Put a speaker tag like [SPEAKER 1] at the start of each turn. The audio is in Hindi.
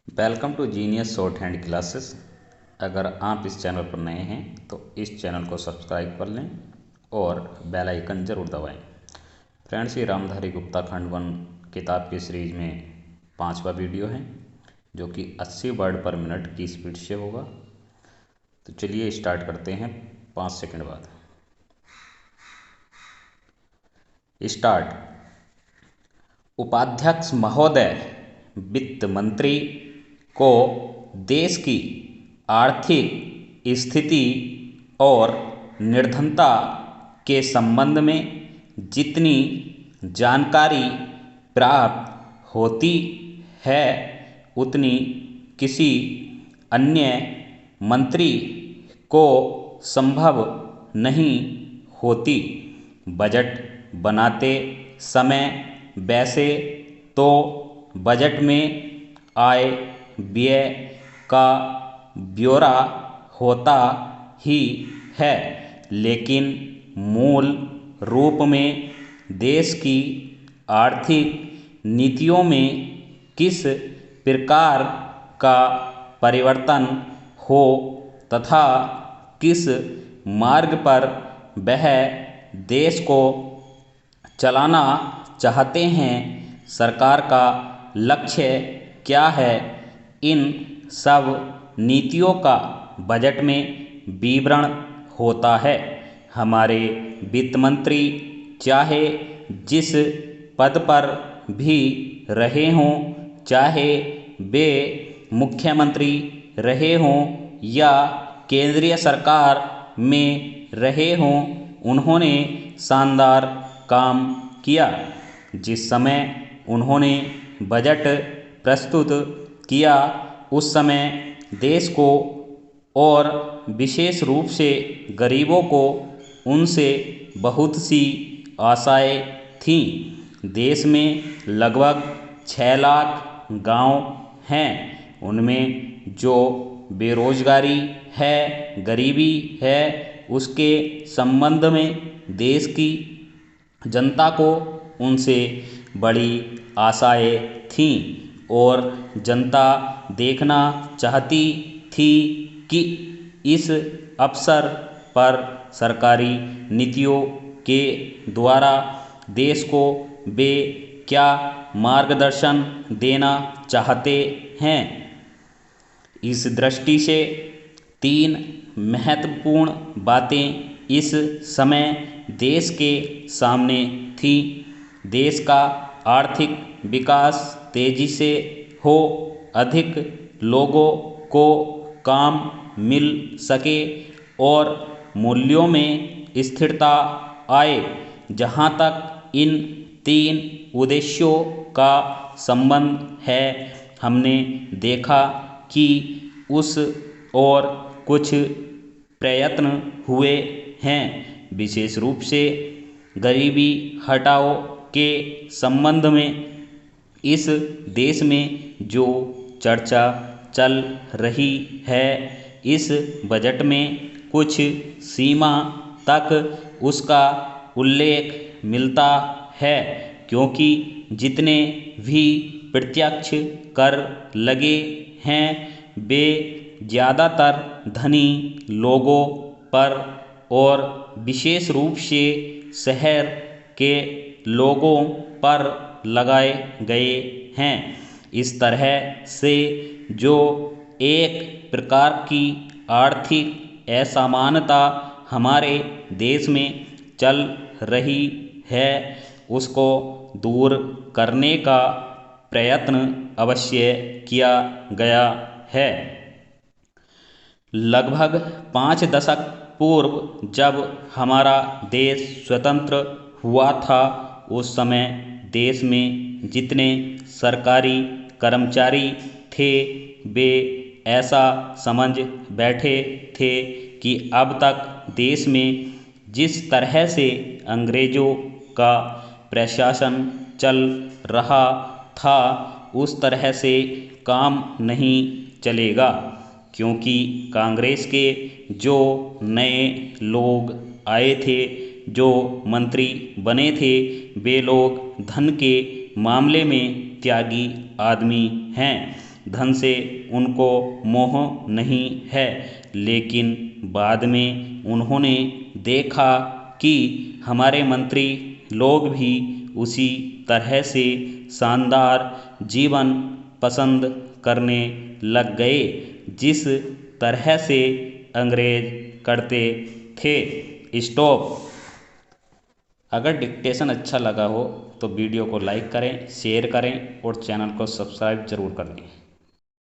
[SPEAKER 1] Welcome to genius shorthand classes. अगर आप इस चैनल पर नए हैं तो इस चैनल को सब्सक्राइब कर लें और बेल आइकन जरूर दबाएं। फ्रेंड्स, ये रामधारी गुप्ता खंड 1 किताब की सीरीज में 5वां वीडियो है जो कि 80 वर्ड पर मिनट की स्पीड से होगा। तो चलिए स्टार्ट करते हैं 5 सेकंड बाद। स्टार्ट। उपाध्यक्ष महोदय, वित्त मंत्री को देश की आर्थिक स्थिति और निर्धनता के संबंध में जितनी जानकारी प्राप्त होती है उतनी किसी अन्य मंत्री को संभव नहीं होती। बजट बनाते समय वैसे तो बजट में आय व्यय का ब्यौरा होता ही है, लेकिन मूल रूप में देश की आर्थिक नीतियों में किस प्रकार का परिवर्तन हो तथा किस मार्ग पर वह देश को चलाना चाहते हैं, सरकार का लक्ष्य क्या है, इन सब नीतियों का बजट में विवरण होता है। हमारे वित्त मंत्री चाहे जिस पद पर भी रहे हों, चाहे वे मुख्यमंत्री रहे हों या केंद्रीय सरकार में रहे हों, उन्होंने शानदार काम किया। जिस समय उन्होंने बजट प्रस्तुत किया उस समय देश को और विशेष रूप से गरीबों को उनसे बहुत सी आशाएं थीं। देश में लगभग 6 लाख गांव हैं। उनमें जो बेरोजगारी है, गरीबी है, उसके संबंध में देश की जनता को उनसे बड़ी आशाएं थीं और जनता देखना चाहती थी कि इस अवसर पर सरकारी नीतियों के द्वारा देश को वे क्या मार्गदर्शन देना चाहते हैं। इस दृष्टि से 3 महत्वपूर्ण बातें इस समय देश के सामने थी। देश का आर्थिक विकास तेजी से हो, अधिक लोगों को काम मिल सके और मूल्यों में स्थिरता आए। जहाँ तक इन 3 उद्देश्यों का संबंध है, हमने देखा कि उस और कुछ प्रयत्न हुए हैं। विशेष रूप से गरीबी हटाओ के संबंध में इस देश में जो चर्चा चल रही है, इस बजट में कुछ सीमा तक उसका उल्लेख मिलता है, क्योंकि जितने भी प्रत्यक्ष कर लगे हैं वे ज़्यादातर धनी लोगों पर और विशेष रूप से शहर के लोगों पर लगाए गए हैं। इस तरह से जो एक प्रकार की आर्थिक असमानता हमारे देश में चल रही है, उसको दूर करने का प्रयत्न अवश्य किया गया है। लगभग 5 दशक पूर्व जब हमारा देश स्वतंत्र हुआ था, उस समय देश में जितने सरकारी कर्मचारी थे वे ऐसा समझ बैठे थे कि अब तक देश में जिस तरह से अंग्रेजों का प्रशासन चल रहा था उस तरह से काम नहीं चलेगा, क्योंकि कांग्रेस के जो नए लोग आए थे, जो मंत्री बने थे, वे लोग धन के मामले में त्यागी आदमी हैं। धन से उनको मोह नहीं है, लेकिन बाद में उन्होंने देखा कि हमारे मंत्री लोग भी उसी तरह से शानदार जीवन पसंद करने लग गए जिस तरह से अंग्रेज करते थे। स्टॉप। अगर डिक्टेशन अच्छा लगा हो तो वीडियो को लाइक करें, शेयर करें और चैनल को सब्सक्राइब जरूर कर लें।